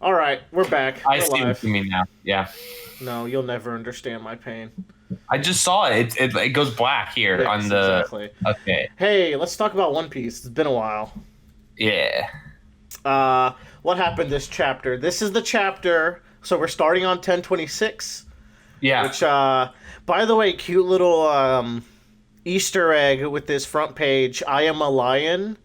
All right, we're back. I We're see what live. you mean now. Yeah. No, you'll never understand my pain. I just saw it. It goes black here on Yes, the. exactly. Okay. Hey, let's talk about One Piece. It's been a while. Yeah. Uh, what happened this chapter? This is the chapter. So we're starting on 1026, Yeah. which, by the way, cute little Easter egg with this front page. I am a lion,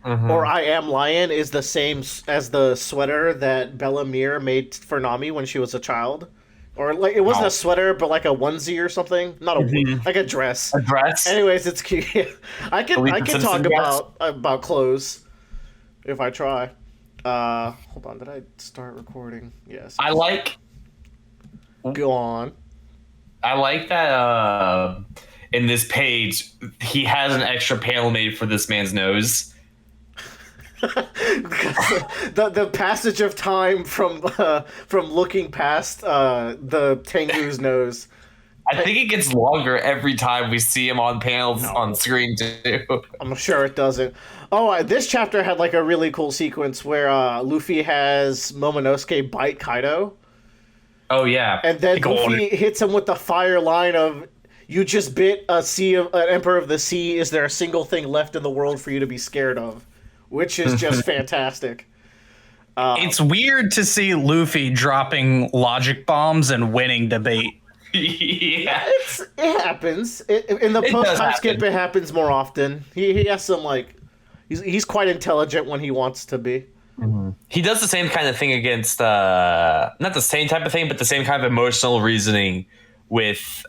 or I am lion, is the same as the sweater that Bella Mir made for Nami when she was a child. Or like it wasn't Oh. a sweater, but like a onesie or something. Not a like a dress. A dress. Anyways, it's cute. I can Simpson talk dress? about clothes if I try. Hold on. Did I start recording? Yes. I like. Go on. I like that. In this page, he has an extra panel made for this man's nose. the passage of time from looking past the Tengu's nose. I think it gets longer every time we see him on panels on screen too. I'm sure it doesn't. Oh, this chapter had like a really cool sequence where Luffy has Momonosuke bite Kaido, Oh yeah. and then Luffy hits him with the fire line of, "You just bit an Emperor of the Sea. Is there a single thing left in the world for you to be scared of?" Which is just fantastic. It's weird to see Luffy dropping logic bombs and winning debate. Yeah. It happens. In the It post does time skip, happen. it happens more often. He has some like, he's quite intelligent when he wants to be. He does the same kind of thing against not the same type of thing, but the same kind of emotional reasoning with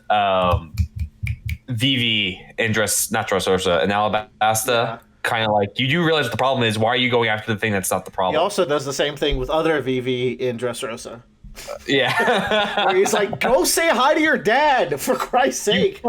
Vivi and not Dressrosa and Alabasta. Yeah. Kind of like, you do realize what the problem is. Why are you going after the thing that's not the He problem? also does the same thing with other VV in Dressrosa. Yeah. Where he's like, "Go say hi to your dad, for Christ's sake."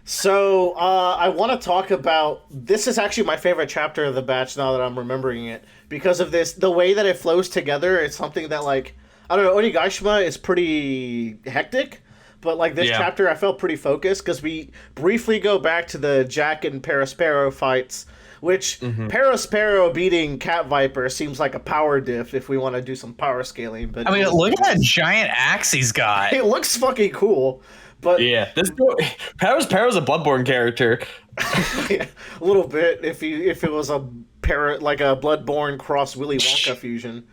So I want to talk about, this is actually my favorite chapter of the batch now that I'm remembering it, because of the way that it flows together. It's something that, like, I don't know, Onigashima is pretty hectic, but like this Yeah. chapter I felt pretty focused because we briefly go back to the Jack and Paraspero fights, which Paraspero beating Cat Viper seems like a power diff if we want to do some power scaling. But I mean, look at that giant axe he's got. it looks fucking cool. But Yeah. Paro's a Bloodborne character. yeah, a little bit if it was a like a Bloodborne cross Willy Wonka fusion.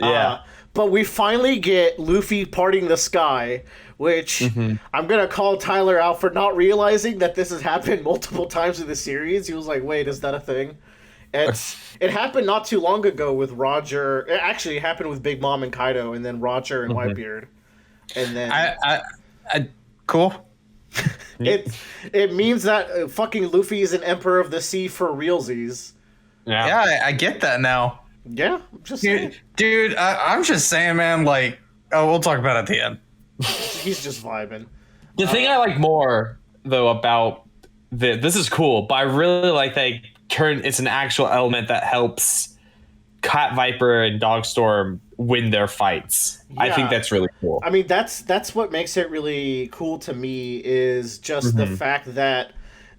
Yeah. But we finally get Luffy parting the sky, which I'm gonna call Tyler out for not realizing that this has happened multiple times in the series. He was like, "Wait, is that a thing?" It happened not too long ago with Roger. It actually happened with Big Mom and Kaido, and then Roger and Whitebeard, and then Cool. it means that fucking Luffy is an Emperor of the Sea for realsies. Yeah, I get that now. Yeah, I'm just saying. Dude, I'm just saying, man, like, we'll talk about it at the end. He's just vibing. The thing I like more, though, about this is cool, but I really like that it's an actual element that helps Cat Viper and Dogstorm win their fights. I Yeah. think that's really cool. I mean, that's what makes it really cool to me, is just the fact that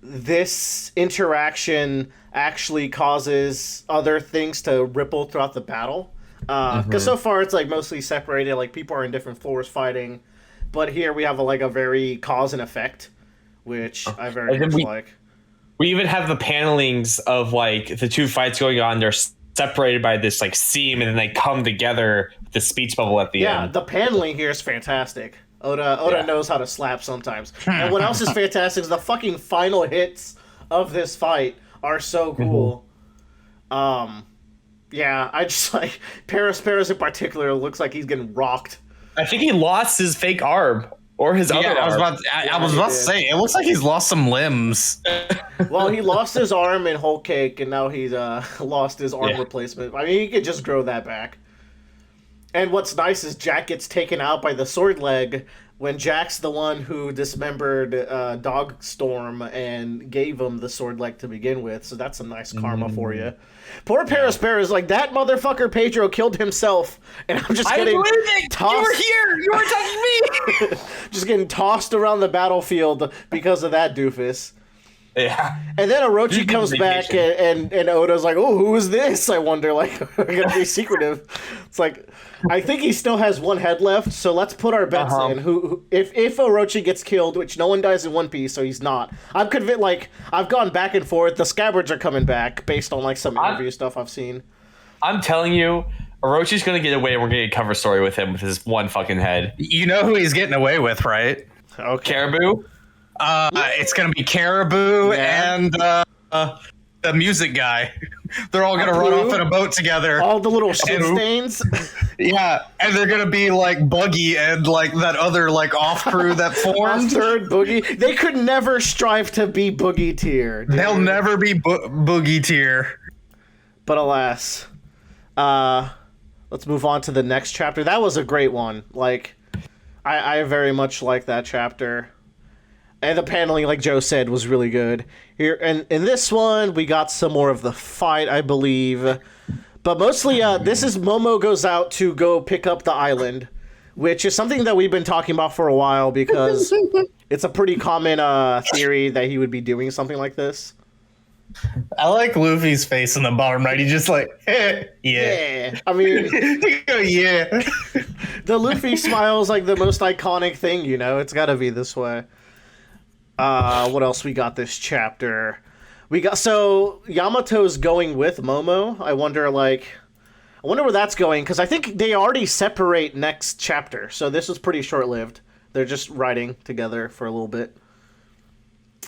this interaction actually causes other things to ripple throughout the battle. Because so far it's like mostly separated, like people are in different floors fighting, but here we have a very cause and effect, which I very And then much like. We even have the panelings of like the two fights going on. They're separated by this like seam, and then they come together with the speech bubble at the Yeah, end. the paneling here is fantastic. Oda knows how to slap sometimes. And what else is fantastic is the fucking final hits of this fight are so cool. Yeah, I just like Paris in particular looks like he's getting rocked. I think he lost his fake arm or his other Yeah, I was arm. about to say, it looks like he's lost some limbs. Well, he lost his arm in Whole Cake, and now he's lost his arm replacement. I mean, he could just grow that back. And what's nice is Jack gets taken out by the sword leg when Jack's the one who dismembered Dogstorm and gave him the sword leg to begin with. So that's some nice karma for you. Poor Paraspero is like, that motherfucker Pedro killed himself, and I'm just getting tossed. You were here. You were touching me. Just getting tossed around the battlefield because of that doofus. Yeah. And then Orochi Just comes back vacation. and Oda's like, oh, who is this? I wonder, like, we're going to be secretive. It's like, I think he still has one head left, so let's put our bets in. If Orochi gets killed, which no one dies in One Piece, so he's not. I'm convinced, like, I've gone back and forth. The Scabbards are coming back based on, like, some interview stuff I've seen. I'm telling you, Orochi's going to get away and we're going to get a cover story with him with his one fucking head. You know who he's getting away with, right? Okay. Caribou? It's gonna be Caribou and the music guy. They're all gonna run off in a boat together. All the little shit stains. Yeah, and they're gonna be like Buggy and like that other like off crew that formed. Third Boogie. They could never strive to be Boogie tier. Dude. They'll never be Boogie tier. But alas, let's move on to the next chapter. That was a great one. Like, I very much like that chapter. And the paneling, like Joe said, was really good. Here, and in this one, we got some more of the fight, I believe. But mostly, this is Momo goes out to go pick up the island, which is something that we've been talking about for a while because it's a pretty common theory that he would be doing something like this. I like Luffy's face in the bottom right. He's just like, yeah. I mean, yeah. The Luffy smile is like the most iconic thing, you know? It's gotta be this way. What else we got this chapter? So Yamato's going with Momo. I wonder where that's going, because I think they already separate next chapter, so this was pretty short-lived. They're just riding together for a little bit.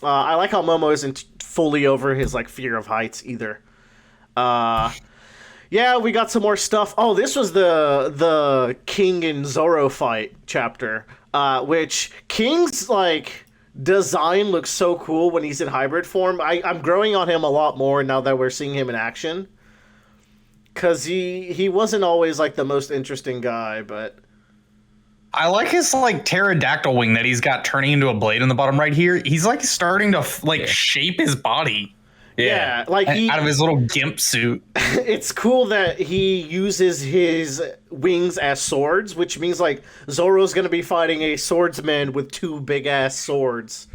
I like how Momo isn't fully over his like fear of heights either. Yeah, we got some more stuff. Oh, this was the King and Zoro fight chapter, which King's like design looks so cool when he's in hybrid form. I'm growing on him a lot more now that we're seeing him in action. Cause he wasn't always like the most interesting guy, but I like his like pterodactyl wing that he's got turning into a blade in the bottom right here. He's like starting to shape his body. Yeah, like out of his little gimp suit. It's cool that he uses his wings as swords, which means like Zoro's gonna be fighting a swordsman with two big ass swords.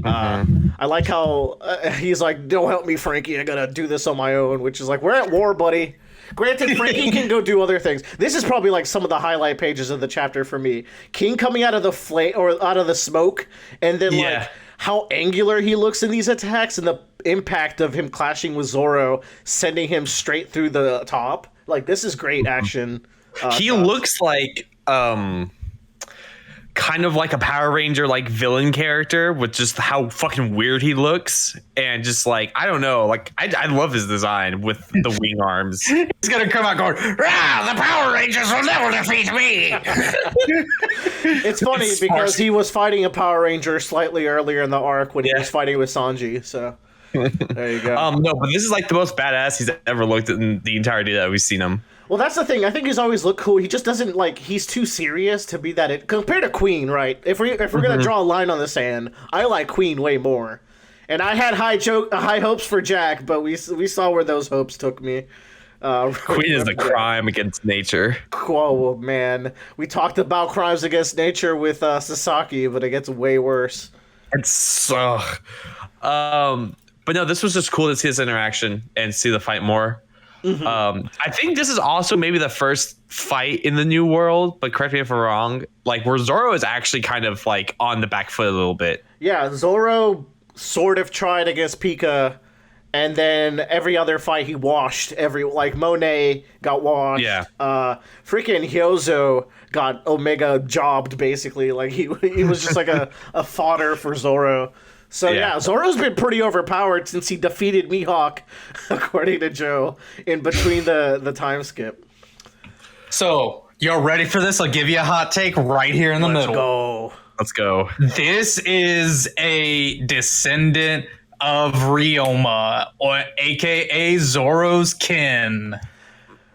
I like how he's like, "Don't help me, Frankie. I gotta do this on my own," which is like, we're at war, buddy. Granted, Frankie can go do other things. This is probably like some of the highlight pages of the chapter for me. King coming out of the flame or out of the smoke, and then like how angular he looks in these attacks, and the impact of him clashing with Zoro, sending him straight through the top. Like, this is great action. He looks like kind of like a Power Ranger like villain character with just how fucking weird he looks, and just like, I don't know, like I love his design with the wing arms. He's gonna come out going, "Ah, the Power Rangers will never defeat me." It's funny because he was fighting a Power Ranger slightly earlier in the arc when he was fighting with Sanji, so there you go. No, but this is like the most badass he's ever looked in the entirety that we've seen him. Well, that's the thing. I think he's always looked cool. He just doesn't like. He's too serious to be that. Compared to Queen, right? If we're gonna draw a line on the sand, I like Queen way more. And I had high hopes for Jack, but we saw where those hopes took me. Queen is the crime against nature. Oh man, we talked about crimes against nature with Sasaki, but it gets way worse. It's so. But no, this was just cool to see this interaction and see the fight more. I think this is also maybe the first fight in the new world, but correct me if I'm wrong, like where Zoro is actually kind of like on the back foot a little bit. Yeah, Zoro sort of tried against Pika, and then every other fight he washed. Like Monet got washed. Yeah. Freaking Hyozo got Omega jobbed basically. Like he was just like a fodder for Zoro. So yeah, Zoro's been pretty overpowered since he defeated Mihawk, according to Joe, in between the time skip. So, y'all ready for this? I'll give you a hot take right here in the middle. Let's go. This is a descendant of Ryoma, or aka Zoro's kin.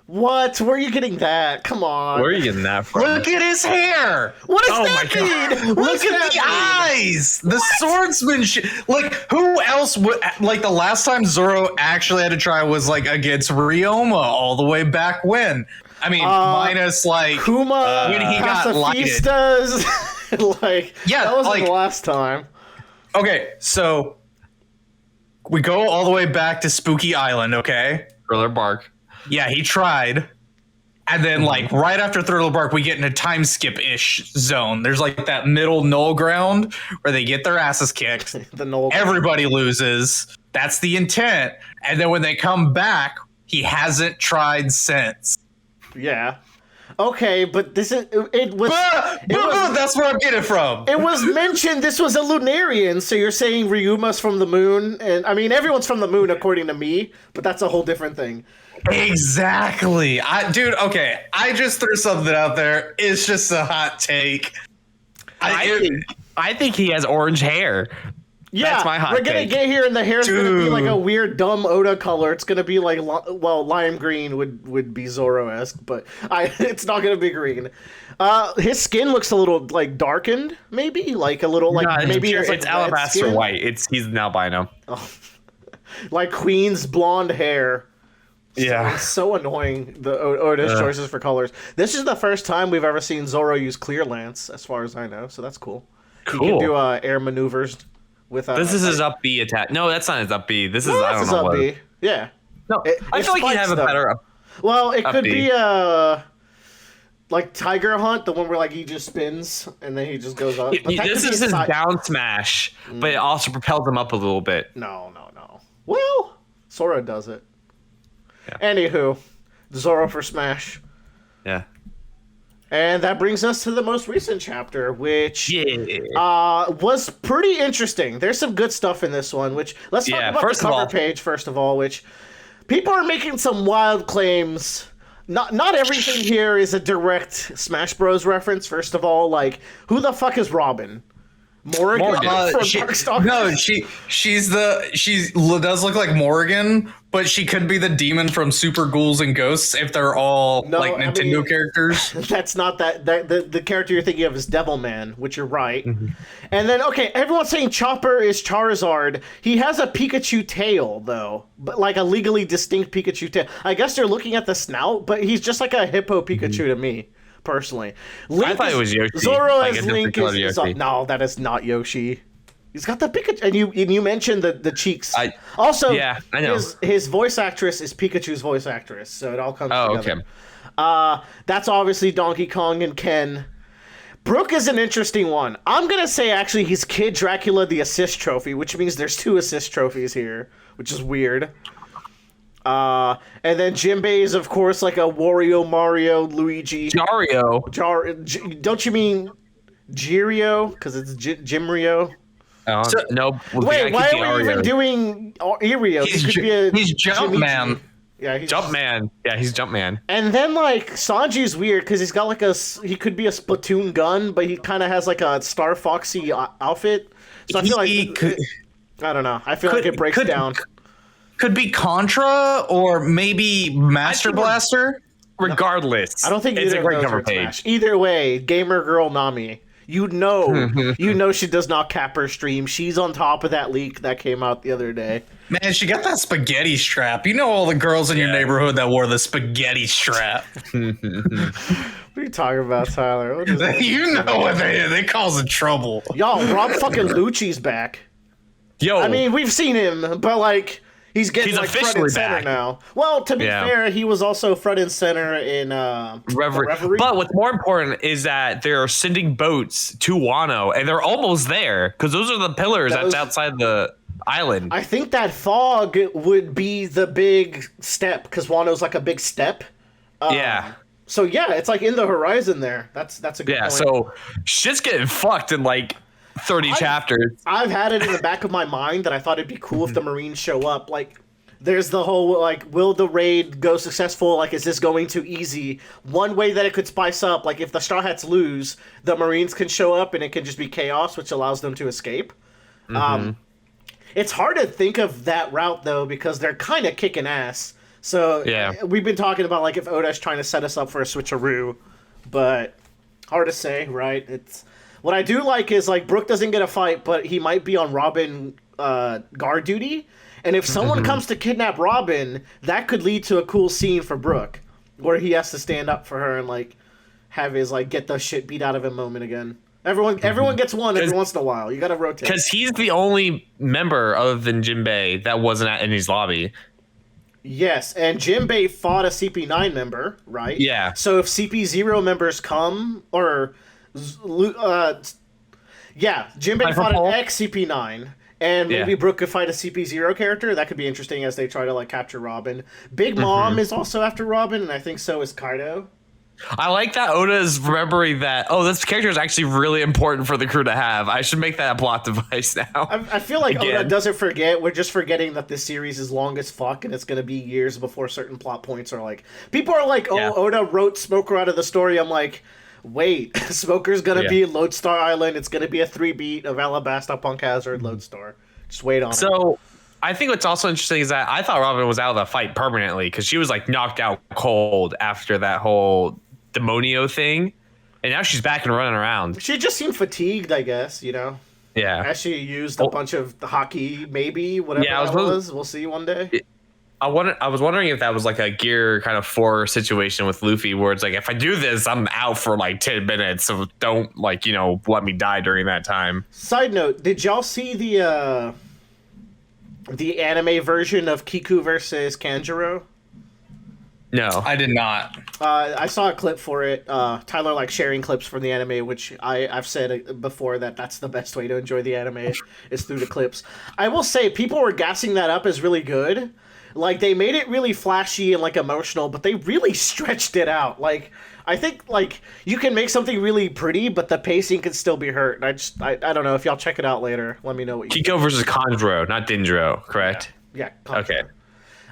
What? Where are you getting that? Come on. Where are you getting that from? Look at his hair. What does that mean? Look at the eyes. The swordsmanship. Like, who else would... Like, the last time Zoro actually had to try was, like, against Ryoma all the way back when. I mean, minus, like... Kuma, when he got lighted. Like, yeah, that wasn't like, the last time. Okay, so... We go all the way back to Spooky Island, okay? Thriller Bark. Yeah, he tried. And then, like, right after Thriller Bark, we get in a time skip-ish zone. There's, like, that middle null ground where they get their asses kicked. The null. Everybody loses. That's the intent. And then when they come back, he hasn't tried since. Yeah. Okay, but this is it was. That's where I'm getting from. It was mentioned this was a Lunarian, so you're saying Ryuma's from the moon, and I mean everyone's from the moon according to me, but that's a whole different thing. Exactly. Dude, okay. I just threw something out there. It's just a hot take. I think he has orange hair. Yeah, that's my hot we're gonna take. get here, and the hair's gonna be like a weird, dumb Oda color. It's gonna be like, well, lime green would be Zoro-esque, but it's not gonna be green. His skin looks a little like darkened, maybe like a little like maybe it's like alabaster skin. white. He's an albino. Oh. Like Queen's blonde hair. Yeah, it's so annoying. The Oda's choices for colors. This is the first time we've ever seen Zoro use clear lance, as far as I know. So that's cool. He can do air maneuvers. This is his up B attack. No, that's not his up B. This is I don't his know up B. Yeah. No, I feel like he'd have a better up. Well, it could B. be like Tiger Hunt, the one where like he just spins and then he just goes up. But This is his down smash, but it also propels him up a little bit. No. Well, Sora does it. Yeah. Anywho, Zoro for Smash. Yeah. And that brings us to the most recent chapter, which was pretty interesting. There's some good stuff in this one, which let's talk about the cover page first of all, which people are making some wild claims. Not everything here is a direct Smash Bros. Reference, first of all. Like, who the fuck is Robin? Morgan from Darkstalkers? No, she does look like Morgan, but she could be the demon from Super Ghouls and Ghosts if they're all Nintendo characters. That's not that. The character you're thinking of is Devilman, which you're right. Mm-hmm. And then, okay, everyone's saying Chopper is Charizard. He has a Pikachu tail, though, but like a legally distinct Pikachu tail. I guess they're looking at the snout, but he's just like a hippo Pikachu to me. Personally, I thought it was Yoshi. Zoro as Link is no, that is not Yoshi. He's got the Pikachu, and you mentioned the cheeks. Also, I know his voice actress is Pikachu's voice actress, so it all comes together. Okay. That's obviously Donkey Kong and Ken. Brook is an interesting one. I'm gonna say actually he's Kid Dracula the assist trophy, which means there's 2 assist trophies here, which is weird. And then Jinbei is, of course, like a Wario, Mario, Luigi. Don't you mean Jirio? Because it's Jimrio. No. Wait, why are we even doing Irio? He's Jumpman. Yeah, he's Jumpman. Yeah, he's Jumpman. And then like Sanji's weird because he's got like he could be a Splatoon gun, but he kind of has like a Star Foxy outfit. So I feel like I don't know. I feel like it breaks down. Could be Contra or maybe Master Blaster. Regardless, I don't think it's either a great of those cover are page. Smash. Either way, gamer girl Nami, you know she does not cap her stream. She's on top of that leak that came out the other day. Man, she got that spaghetti strap. You know all the girls in your neighborhood that wore the spaghetti strap. What are you talking about, Tyler? You know what they causing trouble. Y'all, Rob fucking Lucci's back. Yo, I mean, we've seen him, but like. He's getting like front and center now. Well, to be fair, he was also front and center in Reverie. But what's more important is that they're sending boats to Wano, and they're almost there because those are the pillars that's outside the island. I think that fog would be the big step because Wano's like a big step. So yeah, it's like in the horizon there. That's a good point. So shit's getting fucked in like 30 chapters. I've had it in the back of my mind that I thought it'd be cool if the Marines show up. Like, there's the whole, like, will the raid go successful? Like, is this going too easy? One way that it could spice up, like, if the Straw Hats lose, the Marines can show up and it can just be chaos, which allows them to escape. It's hard to think of that route, though, because they're kind of kicking ass. So, we've been talking about, like, if Oda's trying to set us up for a switcheroo, but hard to say, right? What I do like is, like, Brook doesn't get a fight, but he might be on Robin guard duty. And if someone comes to kidnap Robin, that could lead to a cool scene for Brook, where he has to stand up for her and, like, have his, like, get the shit beat out of him moment again. Everyone gets one every once in a while. You got to rotate. Because he's the only member other than Jinbei that wasn't at Eni's lobby. Yes, and Jinbei fought a CP9 member, right? Yeah. So if CP0 members come, or Jinbei fought an ex-CP9, and maybe Brooke could fight a CP0 character. That could be interesting as they try to like capture Robin. Big Mom is also after Robin, and I think so is Kaido. I like that Oda is remembering that, this character is actually really important for the crew to have. I should make that a plot device now. I feel like Oda doesn't forget. We're just forgetting that this series is long as fuck, and it's going to be years before certain plot points are like... People are like, Oda wrote Smoker out of the story. I'm like, wait, Smoker's going to be Lodestar Island. It's going to be a 3-beat of Alabasta, Punk Hazard, Lodestar. Just wait on it. So... I think what's also interesting is that I thought Robin was out of the fight permanently because she was like knocked out cold after that whole Demonio thing, and now she's back and running around. She just seemed fatigued, I guess. Yeah. As she used a bunch of the hockey, maybe whatever that was. We'll see one day. I was wondering if that was like a Gear kind of 4 situation with Luffy, where it's like, if I do this, I'm out for like 10 minutes, so don't let me die during that time. Side note: did y'all see the anime version of Kiku versus Kanjuro? No, I did not. I saw a clip for it. Tyler sharing clips from the anime, which I've said before that's the best way to enjoy the anime is through the clips. I will say people were gassing that up as really good. Like they made it really flashy and emotional, but they really stretched it out. I think you can make something really pretty, but the pacing can still be hurt. And I don't know if y'all check it out later. Let me know what you Kiko versus Kanjuro, not Dindro, correct? Yeah. Okay.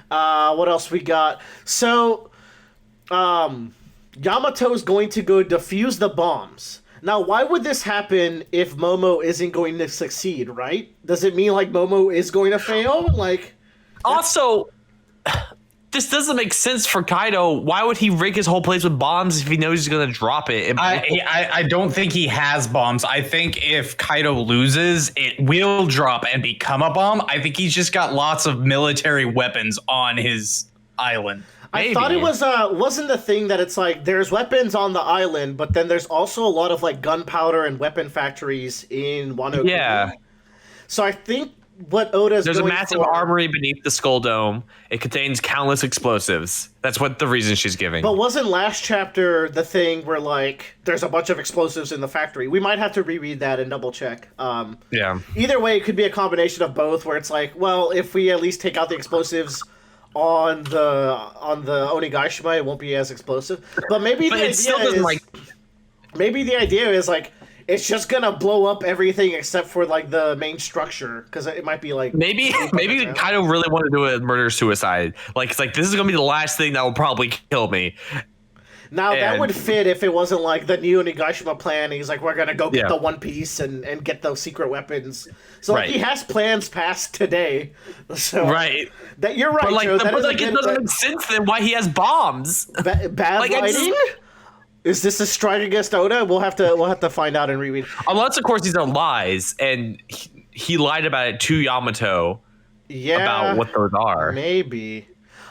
What else we got? So, Yamato's going to go defuse the bombs. Now, why would this happen if Momo isn't going to succeed, right? Does it mean Momo is going to fail? Also, this doesn't make sense for Kaido. Why would he rig his whole place with bombs if he knows he's going to drop it? I don't think he has bombs. I think if Kaido loses, it will drop and become a bomb. I think he's just got lots of military weapons on his island. Maybe. I thought it wasn't the thing that it's there's weapons on the island, but then there's also a lot of gunpowder and weapon factories in Wano Kuni. Yeah. So I think what Oda's There's a massive armory beneath the Skull Dome. It contains countless explosives. That's what the reason she's giving. But wasn't last chapter the thing where there's a bunch of explosives in the factory? We might have to reread that and double check. Either way, it could be a combination of both, where it's if we at least take out the explosives on the Onigashima, it won't be as explosive. But maybe maybe the idea is it's just gonna blow up everything except for the main structure, because it might be maybe Kaido really want to do a murder suicide. It's this is gonna be the last thing that will probably kill me. Now that would fit if it wasn't the new Onigashima plan. He's we're gonna go get the One Piece and get those secret weapons. So he has plans past today. So that you're right, but Joe. It doesn't make sense then why he has bombs. Bad writing. Is this a strike against Oda? We'll have to find out and reread. Unless, of course, these are lies, and he lied about it to Yamato. Yeah, about what those are. Maybe.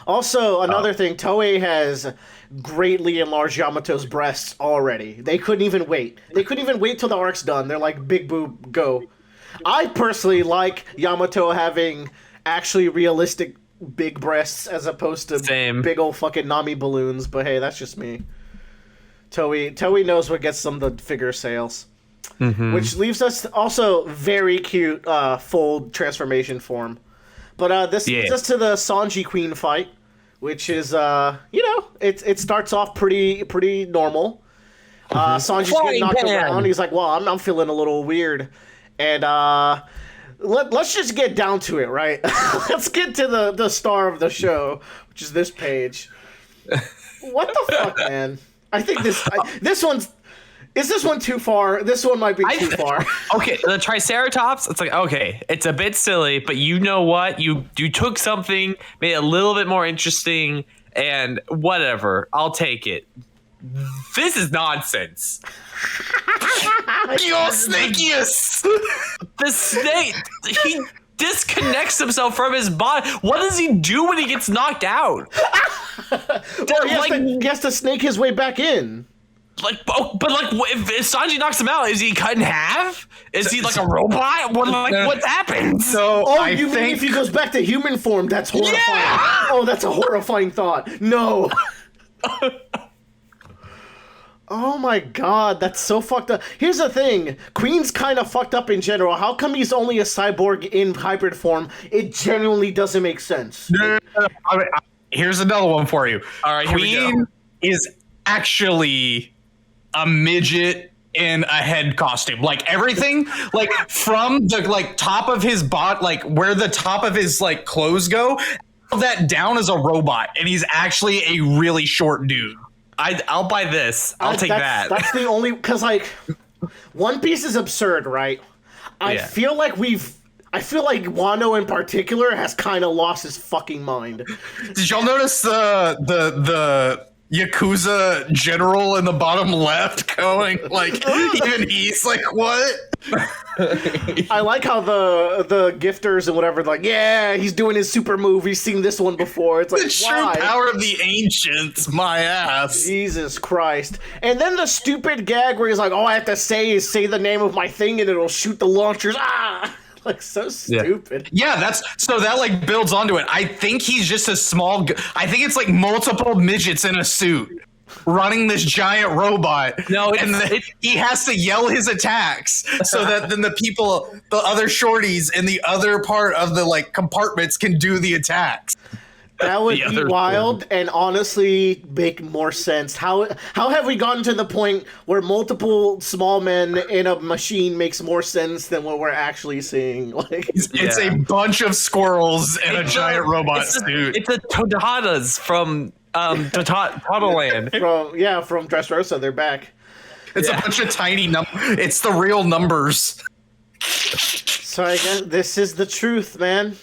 Also, another thing, Toei has greatly enlarged Yamato's breasts already. They couldn't even wait. They couldn't even wait till the arc's done. They're big boob, go. I personally like Yamato having actually realistic big breasts as opposed to big old fucking Nami balloons. But hey, that's just me. Toei knows what gets them the figure sales. Mm-hmm. Which leaves us also very cute full transformation form. But this leads us to the Sanji Queen fight, which is it starts off pretty normal. Sanji's getting knocked around. He's well, I'm feeling a little weird, and let's just get down to it, right? Let's get to the star of the show, which is this page. What the fuck, man? I think this one's... Is this one too far? This one might be too far. Okay, the Triceratops, it's okay, it's a bit silly, but you know what? You took something, made it a little bit more interesting, and whatever. I'll take it. This is nonsense. You're snakiest! The snake... He disconnects himself from his body. What does he do when he gets knocked out? Well, he has to snake his way back in. if Sanji knocks him out, is he cut in half? Is he like a robot? What happens? So you mean if he goes back to human form? That's horrifying. Yeah! Oh, that's a horrifying thought. No. Oh my god, that's so fucked up. Here's the thing. Queen's kind of fucked up in general. How come he's only a cyborg in hybrid form? It genuinely doesn't make sense. No. Here's another one for you. All right, Queen is actually a midget in a head costume. Like everything, like from the like top of his bot, like where the top of his like clothes go, all that down is a robot, and he's actually a really short dude. I'll buy this. I'll take that. That's the only, because like One Piece is absurd, right? I feel like Wano in particular has kind of lost his fucking mind. Did y'all notice the Yakuza general in the bottom left going like even he's like what? I like how the gifters and whatever like, yeah, he's doing his super move. He's seen this one before. It's like, the true power of the ancients, my ass. Jesus Christ. And then the stupid gag where he's like, all I have to say is say the name of my thing and it'll shoot the launchers. Ah! Like, so stupid. Yeah, that like builds onto it. I think he's just a small. I think it's like multiple midgets in a suit running this giant robot. No, he has to yell his attacks so that then the other shorties in the other part of the like compartments can do the attacks. That would be wild and honestly make more sense. How have we gotten to the point where multiple small men in a machine makes more sense than what we're actually seeing? Like, it's a bunch of squirrels in a giant robot suit. It's the Todadas from Totoland. From Dressrosa. They're back. It's a bunch of tiny numbers. It's the real numbers. So I guess this is the truth, man.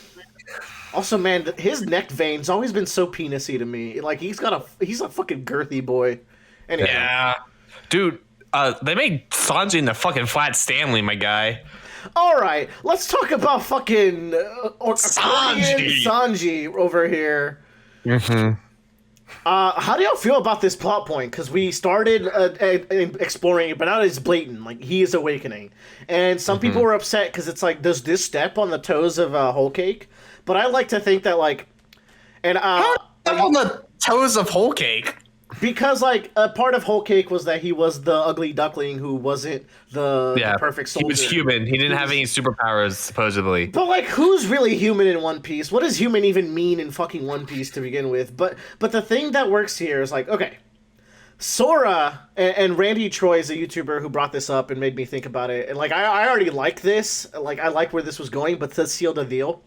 Also, man, his neck vein's always been so penisy to me. Like, he's a fucking girthy boy. Anyway. Yeah. Dude, they made Sanji into fucking Flat Stanley, my guy. Alright, let's talk about fucking Sanji over here. Mm-hmm. How do y'all feel about this plot point? Because we started exploring it, but now it's blatant. Like, he is awakening. And some people were upset because it's like, does this step on the toes of Whole Cake? But I like to think that, like... And how on the toes of Whole Cake? Because, like, a part of Whole Cake was that he was the ugly duckling who wasn't the perfect soldier. He was human. He didn't have any superpowers, supposedly. But, like, who's really human in One Piece? What does human even mean in fucking One Piece to begin with? But the thing that works here is, like, okay, Sora, and Randy Troy is a YouTuber who brought this up and made me think about it. And, like, I already like this. Like, I like where this was going, but to seal the deal...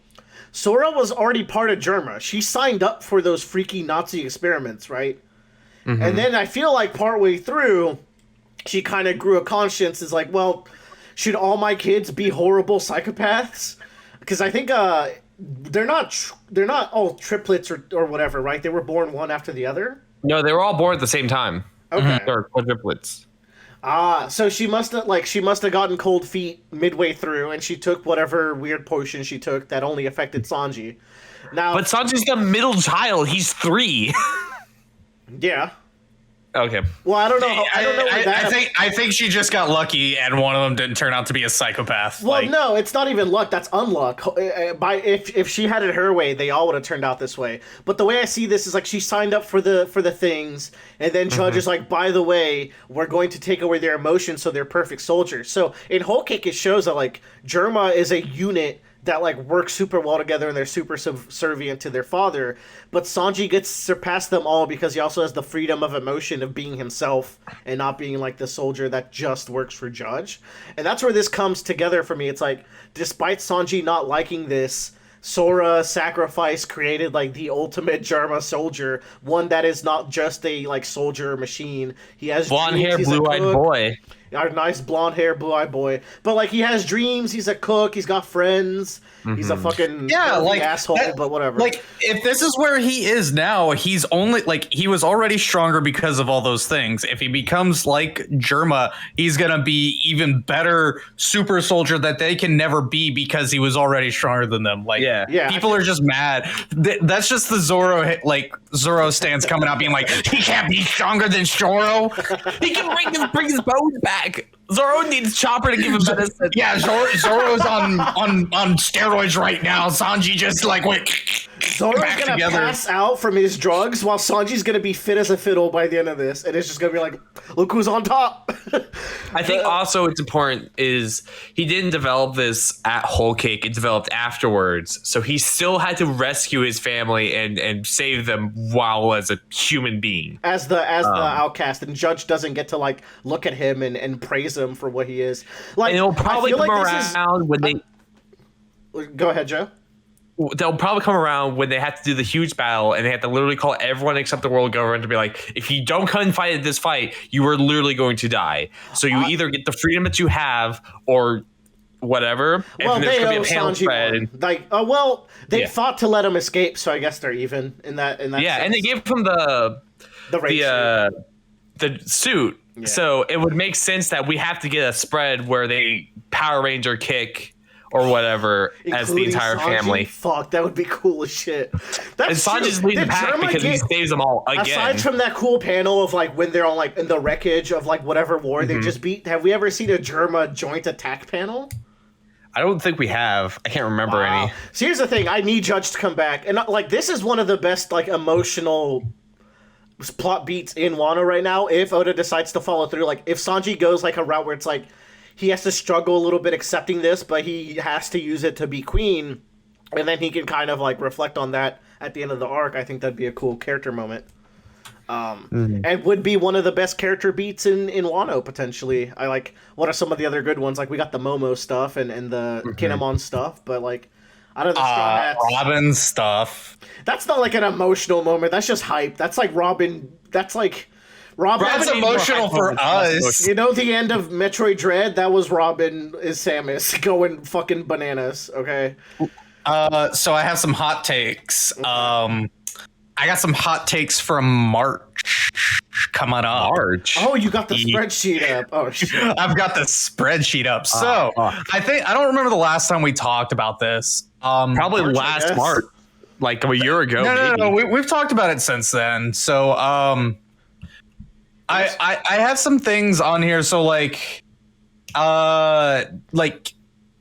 Sora was already part of Germa. She signed up for those freaky Nazi experiments, right? Mm-hmm. And then I feel like partway through, she kind of grew a conscience. Is like, well, should all my kids be horrible psychopaths? Because I think they're not all triplets or whatever, right? They were born one after the other. No, they were all born at the same time. Okay, they're quadruplets. So she must have gotten cold feet midway through, and she took whatever weird potion she took that only affected Sanji. Now, but Sanji's the middle child. He's 3. Yeah. Okay. Well, I don't know. I think she just got lucky, and one of them didn't turn out to be a psychopath. Well, no, it's not even luck. That's unluck. If she had it her way, they all would have turned out this way. But the way I see this is like she signed up for the things, and then Judge is like, by the way, we're going to take away their emotions, so they're perfect soldiers. So in Whole Cake, it shows that like Germa is a unit that like work super well together and they're super subservient to their father, but Sanji gets surpassed them all because he also has the freedom of emotion of being himself and not being like the soldier that just works for Judge. And that's where this comes together for me. It's like, despite Sanji not liking this, Sora's sacrifice created like the ultimate Germa soldier, one that is not just a like soldier machine. He has blonde hair, blue-eyed boy. our nice blonde hair, blue eyed boy. But like, he has dreams. He's a cook. He's got friends. He's a fucking asshole. But whatever. Like, if this is where he is now, he's only like he was already stronger because of all those things. If he becomes like Germa, he's gonna be even better super soldier that they can never be because he was already stronger than them. Like, people are just mad. That's just the Zoro stance coming out being like, he can't be stronger than Zoro. He can bring his bones back. Zoro needs Chopper to give him medicine. Yeah, Zoro's on steroids right now. Sanji just like went. Zoro's gonna pass out from his drugs while Sanji's gonna be fit as a fiddle by the end of this, and it's just gonna be like, look who's on top. I think also it's important is he didn't develop this at Whole Cake. It developed afterwards, so he still had to rescue his family and save them while as a human being, as the outcast. And Judge doesn't get to like look at him and praise him for what he is. Like, and it'll probably come around when they. Go ahead, Joe. They'll probably come around when they have to do the huge battle and they have to literally call everyone except the world government to be like, if you don't come and fight at this fight, you are literally going to die. So you either get the freedom that you have or whatever. Well, and there's going to be a panel spread. Like, they fought to let him escape, so I guess they're even in that yeah, sense. And they gave him the suit. Yeah. So it would make sense that we have to get a spread where they Power Ranger kick or whatever, as the entire Sanji? Family. Fuck, that would be cool as shit. And Sanji's leading the pack because he saves them all again. Aside from that cool panel of like when they're on like in the wreckage of like whatever war they just beat, have we ever seen a Germa joint attack panel? I don't think we have. I can't remember any. So here's the thing: I need Judge to come back, and like this is one of the best like emotional plot beats in Wano right now. If Oda decides to follow through, like if Sanji goes like a route where it's like, he has to struggle a little bit accepting this, but he has to use it to be queen, and then he can kind of like reflect on that at the end of the arc. I think that'd be a cool character moment, and would be one of the best character beats in Wano potentially. I like what are some of the other good ones? Like we got the Momo stuff and the Kinemon stuff, but like out of the Straw Hats, Robin stuff. That's not like an emotional moment. That's just hype. That's like Robin. That's like. Robin's emotional for us. You know the end of Metroid Dread? That was Robin is Samus going fucking bananas, okay? So I have some hot takes. I got some hot takes from March coming up. March? Oh, you got the spreadsheet up. Oh, shit. I've got the spreadsheet up. So I don't remember the last time we talked about this. Probably March, last March. Like a year ago. No. We've talked about it since then. So, I have some things on here. So like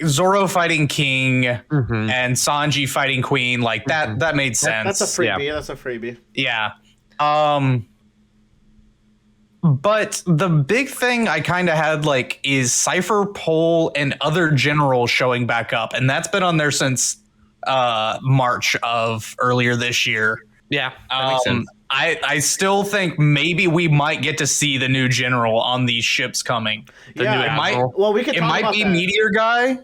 Zoro fighting King and Sanji fighting Queen, like that made sense. That's a freebie. Yeah. That's a freebie. Yeah. But the big thing I kind of had like is Cypher, Pole, and other generals showing back up, and that's been on there since March of earlier this year. Yeah, that makes sense. I still think maybe we might get to see the new general on these ships coming. We could. It might be Meteor Guy.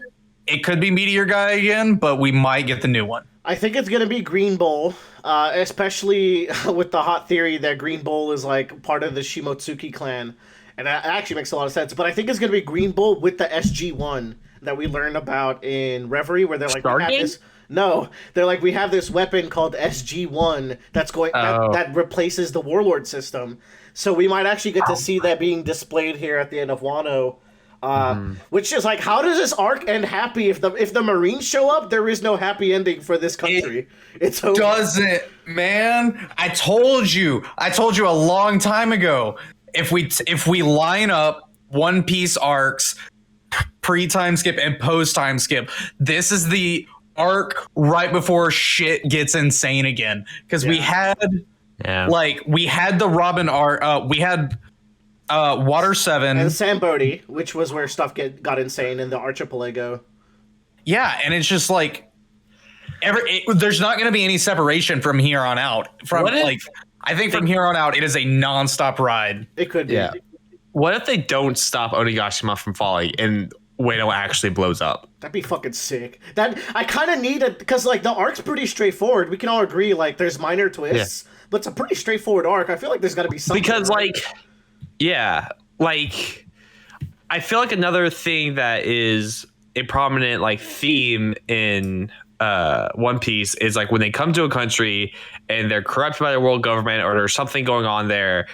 It could be Meteor Guy again, but we might get the new one. I think it's gonna be Green Bull, especially with the hot theory that Green Bull is like part of the Shimotsuki clan, and that actually makes a lot of sense. But I think it's gonna be Green Bull with the SG-1 that we learned about in Reverie, where they're like, we have this. No, they're like, we have this weapon called SG-1 that's going that replaces the Warlord system. So we might actually get to see that being displayed here at the end of Wano. Which is like, how does this arc end happy? If the Marines show up, there is no happy ending for this country. It's over. Doesn't, man. I told you a long time ago. If we line up One Piece arcs, pre-time skip and post-time skip, this is the arc right before shit gets insane again, because we had the Robin arc, we had Water 7 and Sambodi, which was where stuff got insane in the archipelago. Yeah, and it's just like there's not going to be any separation from here on out. I think from here on out it is a non-stop ride. It could be. Yeah. What if they don't stop Onigashima from falling and Wano actually blows up? That'd be fucking sick. That I kind of need it, because like the arc's pretty straightforward. We can all agree like there's minor twists, but it's a pretty straightforward arc. I feel like there's got to be something. Because like, yeah, like I feel like another thing that is a prominent like theme in One Piece is like when they come to a country and they're corrupted by the world government or there's something going on there,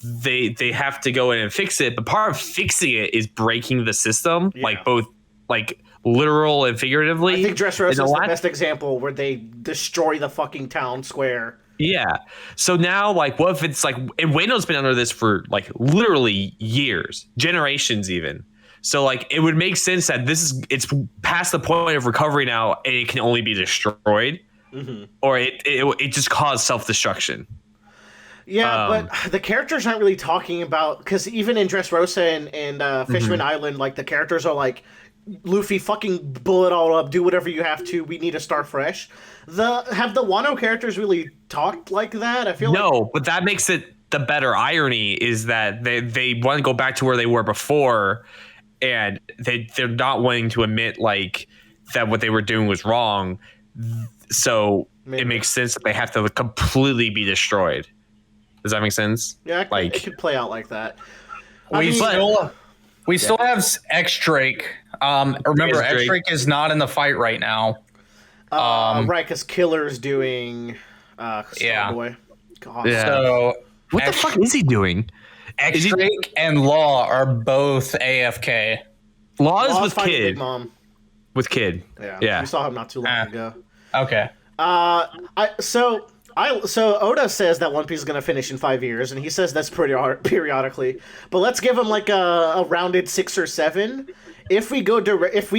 they have to go in and fix it. But part of fixing it is breaking the system, like both like literal and figuratively. I think Dressrosa is the best example where they destroy the fucking town square. Yeah. So now, like, what if it's like, and Wano's been under this for like literally years, generations even. So like, it would make sense that it's past the point of recovery now, and it can only be destroyed, or it just caused self-destruction. Yeah, but the characters aren't really talking about, because even in Dressrosa and Fishman Island, like the characters are like, Luffy, fucking blow it all up, do whatever you have to, we need to start fresh. Have the Wano characters really talked like that? I feel no, but that makes it the better irony is that they want to go back to where they were before, and they're not wanting to admit like that what they were doing was wrong. So it makes sense that they have to completely be destroyed. Does that make sense? Yeah, like it could play out like that. We still have X-Drake. Remember, X-Drake is not in the fight right now. Right, because Killer's doing Starboy. God. Yeah. So what the fuck is he doing? X-Drake and Law are both AFK. Law is with Kid. Big Mom. With Kid. Yeah. We saw him not too long ago. Okay. So Oda says that One Piece is going to finish in 5 years, and he says that's pretty hard periodically. But let's give him like a rounded 6 or 7. If we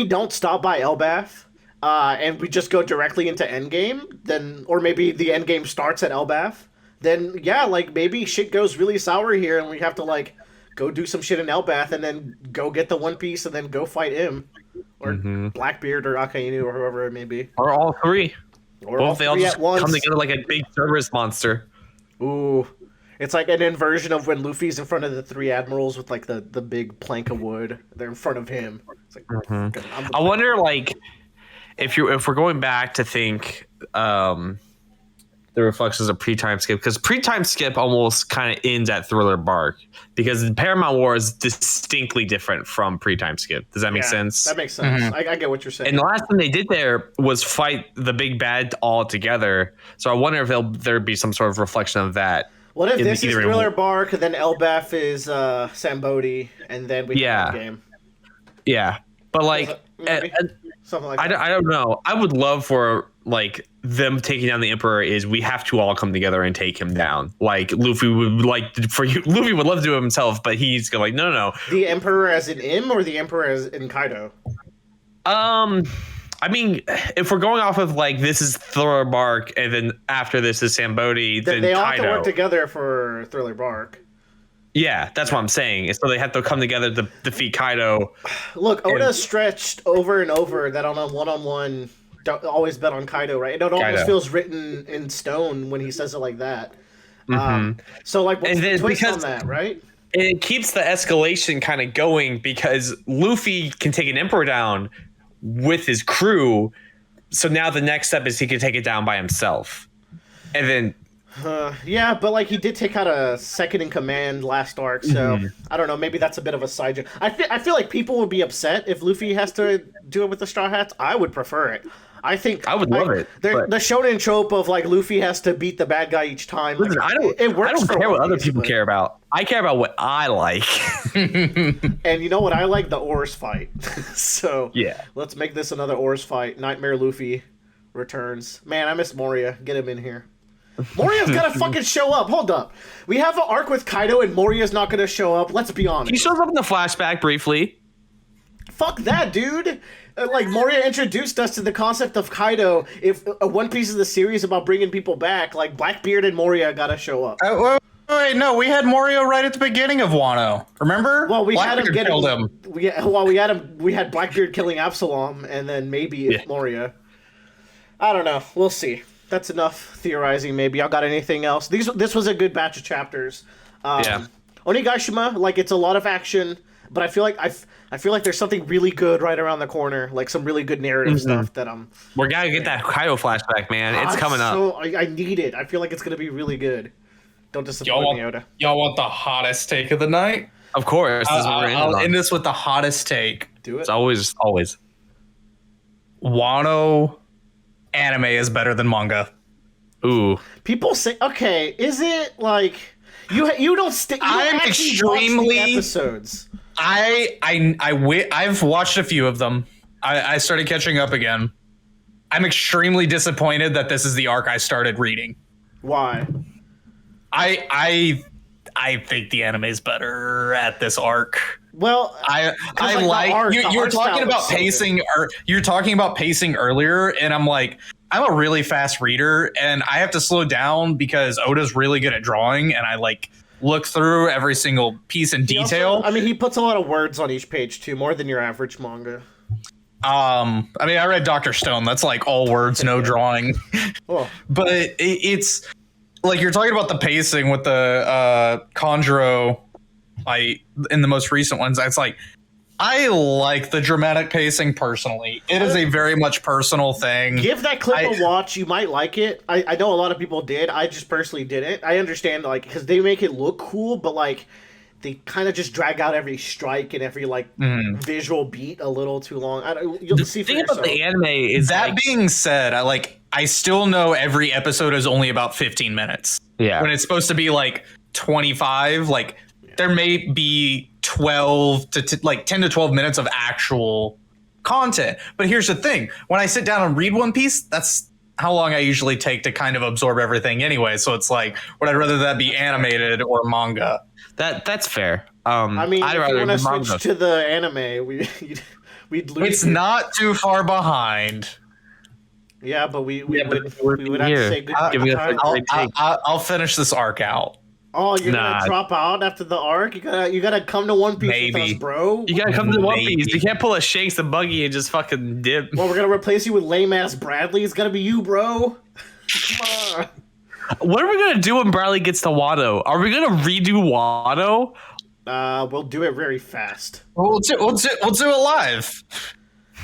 don't stop by Elbaf, and we just go directly into Endgame, then, or maybe the Endgame starts at Elbaf, then yeah, like maybe shit goes really sour here, and we have to like go do some shit in Elbaf, and then go get the One Piece, and then go fight him, or Blackbeard, or Akainu, or whoever it may be, or all three. Or all they all just once. come together like a big Cerberus monster. Ooh. It's like an inversion of when Luffy's in front of the 3 admirals with like the big plank of wood. They're in front of him. It's like, I wonder, like, if we're going back to think the reflections of pre-time skip, because pre-time skip almost kind of ends at Thriller Bark, because Paramount War is distinctly different from pre-time skip. Does that make sense? That makes sense. I get what you're saying. And the last thing they did there was fight the big bad all together. So I wonder if there'd be some sort of reflection of that. What if this is Thriller Bark, and then Elbaf is Sambodi, and then we have the game? Yeah, but like something like that. I don't know. I would love for like them taking down the Emperor is we have to all come together and take him down. Like Luffy would Luffy would love to do it himself, but he's going like no. The Emperor as in M, or the Emperor as in Kaido? I mean, if we're going off of like this is Thriller Bark, and then after this is Sambodi, then they all Kaido. have to work together for Thriller Bark. Yeah, that's what I'm saying. So they have to come together to defeat Kaido. Look, Oda stretched over and over that on a one-on-one, always bet on Kaido, right? It almost feels written in stone when he says it like that. So, like, what's the twist on that, right? It keeps the escalation kind of going because Luffy can take an Emperor down with his crew. So now the next step is he can take it down by himself. And then... yeah, but like he did take out a second in command last arc, so I don't know. Maybe that's a bit of a side joke. I feel like people would be upset if Luffy has to do it with the Straw Hats. I would prefer it. I think I would love it. The shonen trope of like Luffy has to beat the bad guy each time. Listen, like, it works. I don't care what other people care about. I care about what I like. And you know what I like? The Oars fight. So yeah, let's make this another Oars fight. Nightmare Luffy returns. Man, I miss Moria. Get him in here. Moria's gotta fucking show up. Hold up. We have an arc with Kaido and Moria's not gonna show up. Let's be honest. He shows up in the flashback briefly. Fuck that, dude. Like, Moria introduced us to the concept of Kaido. If One Piece is the series about bringing people back, like, Blackbeard and Moria gotta show up. Wait, no, we had Moria right at the beginning of Wano. Remember? Well, we Blackbeard had him killed him. We had Blackbeard killing Absalom, and then maybe Moria. I don't know. We'll see. That's enough theorizing, maybe. Y'all got anything else? This was a good batch of chapters. Onigashima, like, it's a lot of action, but I feel like there's something really good right around the corner, like some really good narrative stuff that we're gonna get that Kaido flashback, man. It's coming up. I need it. I feel like it's gonna be really good. Don't disappoint me, Oda. Y'all want the hottest take of the night? Of course. This is what we're I'll on. end this with the hottest take. Do it. It's always. Wano anime is better than manga. Ooh. People say, okay, is it like you don't stick? I'm extremely episodes. I've watched a few of them. I started catching up again. I'm extremely disappointed that this is the arc I started reading. Why? I think the anime is better at this arc. Well, I like you're talking about pacing, or you're talking about pacing earlier, and I'm like, I'm a really fast reader, and I have to slow down because Oda's really good at drawing, and I like look through every single piece in detail. Also, he puts a lot of words on each page too, more than your average manga. I read Dr. Stone. That's like all words, no drawing. Oh. But it's like you're talking about the pacing with the Conjuro, in the most recent ones. It's like I like the dramatic pacing personally. It is a very much personal thing. Give that clip a watch. You might like it. I know a lot of people did. I just personally didn't. I understand, like, because they make it look cool, but like they kind of just drag out every strike and every visual beat a little too long. You'll see. The thing about the anime is that being said, I still know every episode is only about 15 minutes. Yeah. When it's supposed to be like 25, there may be 12 to 10 to 12 minutes of actual content. But here's the thing. When I sit down and read One Piece, that's how long I usually take to kind of absorb everything anyway. So it's like, would I rather that be animated or manga? That's fair. I'd if you want to switch to the anime, we'd lose. It's not too far behind. Yeah, but we would have to say goodbye. I'll finish this arc out. Oh, you're gonna drop out after the arc? You gotta come to One Piece with us, bro. You gotta come to One Piece. You can't pull a Shanks the Buggy and just fucking dip. Well, we're gonna replace you with lame ass Bradley. It's gonna be you, bro. Come on. What are we gonna do when Bradley gets to Wano? Are we gonna redo Wano? We'll do it very fast. We'll do it live.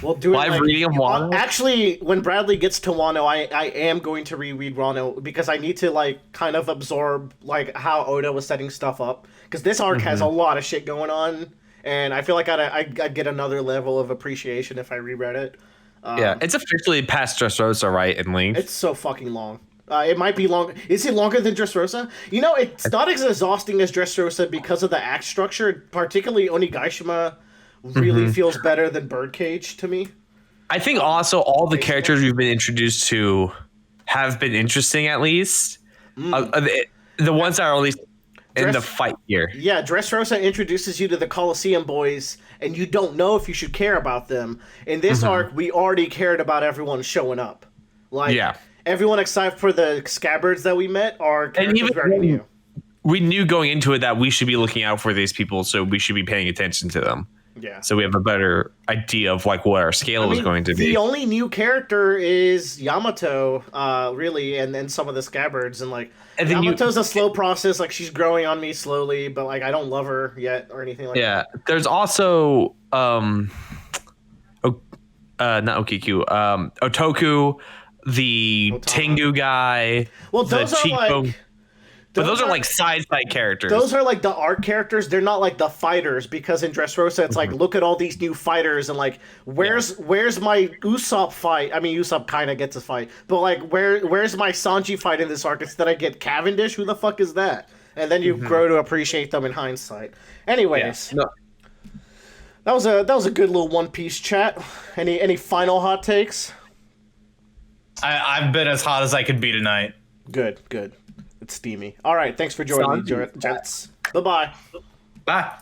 We'll do it live reading of Wano. Actually, when Bradley gets to Wano, I am going to reread Wano because I need to kind of absorb how Oda was setting stuff up, because this arc has a lot of shit going on, and I feel like I'd get another level of appreciation if I reread it. Yeah, it's officially past Dressrosa, right, in length. It's so fucking long. It might be long. Is it longer than Dressrosa? It's not as exhausting as Dressrosa because of the act structure. Particularly Onigashima really feels better than Birdcage to me. I think also all the characters we've been introduced to have been interesting, at least. The ones that are at least in the fight here. Yeah, Dressrosa introduces you to the Coliseum boys, and you don't know if you should care about them. In this arc, we already cared about everyone showing up. Everyone except for the scabbards that we met are characters very new. We knew going into it that we should be looking out for these people, so we should be paying attention to them. Yeah. So we have a better idea of what our scale is going to be. The only new character is Yamato, really, and then some of the scabbards, and Yamato's a slow process. She's growing on me slowly, but I don't love her yet or anything like that. Yeah. There's also not Okiku, Otoku, the Tengu guy, those the are cheekbone. But those are side characters. Those are the art characters. They're not the fighters, because in Dressrosa it's look at all these new fighters and where's my Usopp fight? I mean, Usopp kind of gets a fight, but where's my Sanji fight in this arc? Instead I get Cavendish. Who the fuck is that? And then you grow to appreciate them in hindsight. Anyways, that was a good little One Piece chat. Any final hot takes? I've been as hot as I could be tonight. Good. It's steamy. All right, thanks for joining me, gents. Bye-bye. Bye.